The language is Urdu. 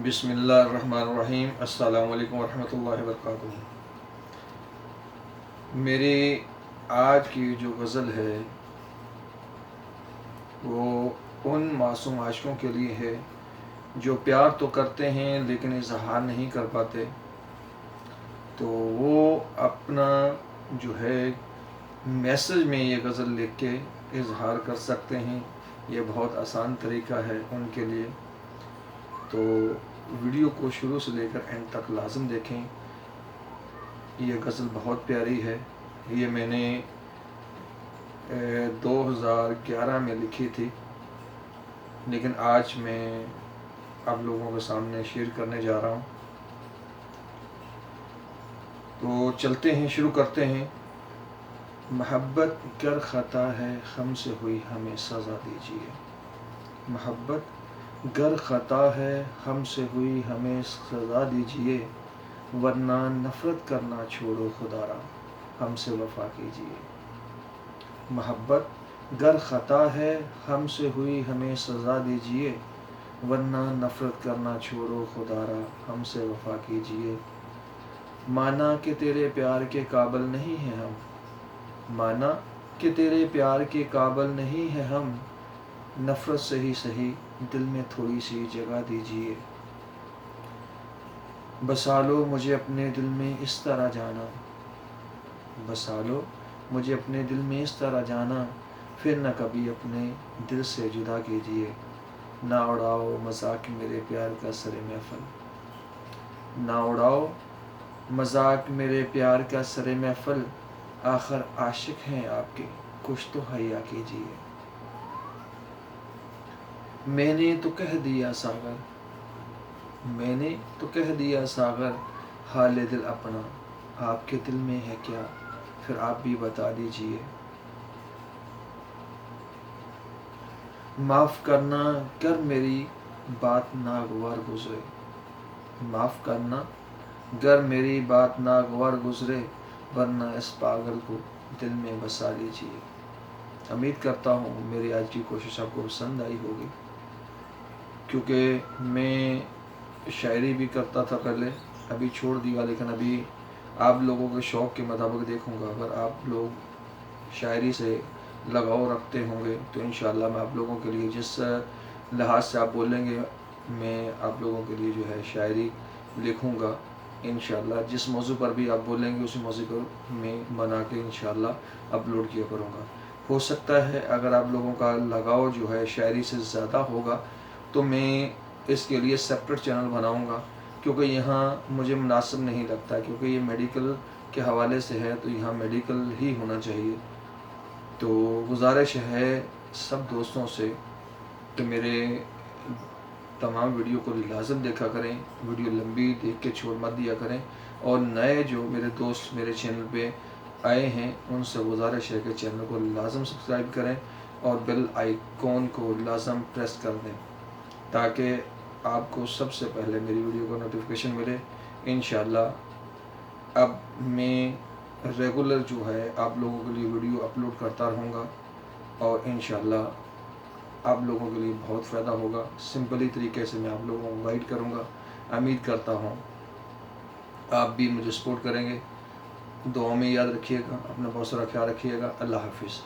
بسم اللہ الرحمن الرحیم۔ السلام علیکم ورحمۃ اللہ وبرکاتہ۔ میری آج کی جو غزل ہے وہ ان معصوم عاشقوں کے لیے ہے جو پیار تو کرتے ہیں لیکن اظہار نہیں کر پاتے، تو وہ اپنا جو ہے میسج میں یہ غزل لکھ کے اظہار کر سکتے ہیں۔ یہ بہت آسان طریقہ ہے ان کے لیے، تو ویڈیو کو شروع سے لے کر اینڈ تک لازم دیکھیں۔ یہ غزل بہت پیاری ہے، یہ میں نے 2011 میں لکھی تھی، لیکن آج میں آپ لوگوں کے سامنے شیئر کرنے جا رہا ہوں۔ تو چلتے ہیں، شروع کرتے ہیں۔ محبت گر خطا ہے ہم سے ہوئی ہمیں سزا دیجیے، محبت گر خطا ہے ہم سے ہوئی ہمیں سزا دیجیے، ورنہ نفرت کرنا چھوڑو خدا را ہم سے وفا کیجیے۔ محبت گر خطا ہے ہم سے ہوئی ہمیں سزا دیجیے، ورنہ نفرت کرنا چھوڑو خدا را ہم سے وفا کیجیے۔ مانا کہ تیرے پیار کے قابل نہیں ہیں ہم، مانا کہ تیرے پیار کے قابل نہیں ہیں ہم، نفرت سے ہی صحیح دل میں تھوڑی سی جگہ دیجیے۔ بسا لو مجھے اپنے دل میں اس طرح جانا، بسا لو مجھے اپنے دل میں اس طرح جانا، پھر نہ کبھی اپنے دل سے جدا کیجیے۔ نہ اڑاؤ مذاق میرے پیار کا سر محفل، نہ اڑاؤ مذاق میرے پیار کا سر محفل، آخر عاشق ہیں آپ کے کچھ تو حیا کیجیے۔ میں نے تو کہہ دیا ساغر، میں نے تو کہہ دیا ساغر، حال دل اپنا آپ کے دل میں ہے کیا، پھر آپ بھی بتا دیجیے۔ معاف کرنا گر میری بات ناگوار گزرے، معاف کرنا گر میری بات ناگوار گزرے، ورنہ اس پاگل کو دل میں بسا لیجیے۔ امید کرتا ہوں میری آج کی کوشش آپ کو پسند آئی ہوگی، کیونکہ میں شاعری بھی کرتا تھا پہلے، ابھی چھوڑ دیا، لیکن ابھی آپ لوگوں کے شوق کے مطابق دیکھوں گا۔ اگر آپ لوگ شاعری سے لگاؤ رکھتے ہوں گے تو انشاءاللہ میں آپ لوگوں کے لیے جس لحاظ سے آپ بولیں گے میں آپ لوگوں کے لیے جو ہے شاعری لکھوں گا انشاءاللہ۔ جس موضوع پر بھی آپ بولیں گے اسی موضوع پر میں بنا کے انشاءاللہ اپلوڈ کیا کروں گا۔ ہو سکتا ہے اگر آپ لوگوں کا لگاؤ جو ہے شاعری سے زیادہ ہوگا تو میں اس کے لیے سپریٹ چینل بناؤں گا، کیونکہ یہاں مجھے مناسب نہیں لگتا، کیونکہ یہ میڈیکل کے حوالے سے ہے تو یہاں میڈیکل ہی ہونا چاہیے۔ تو گزارش ہے سب دوستوں سے کہ میرے تمام ویڈیو کو لازم دیکھا کریں، ویڈیو لمبی دیکھ کے چھوڑ مت دیا کریں، اور نئے جو میرے دوست میرے چینل پہ آئے ہیں ان سے گزارش ہے کہ چینل کو لازم سبسکرائب کریں اور بیل آئیکن کو لازم پریس کر دیں تاکہ آپ کو سب سے پہلے میری ویڈیو کا نوٹیفیکیشن ملے۔ انشاءاللہ اب میں ریگولر جو ہے آپ لوگوں کے لیے ویڈیو اپلوڈ کرتا رہوں گا، اور انشاءاللہ آپ لوگوں کے لیے بہت فائدہ ہوگا۔ سمپلی طریقے سے میں آپ لوگوں کو گائیڈ کروں گا۔ امید کرتا ہوں آپ بھی مجھے سپورٹ کریں گے۔ دعاؤں میں یاد رکھیے گا، اپنا بہت سارا خیال رکھیے گا۔ اللہ حافظ۔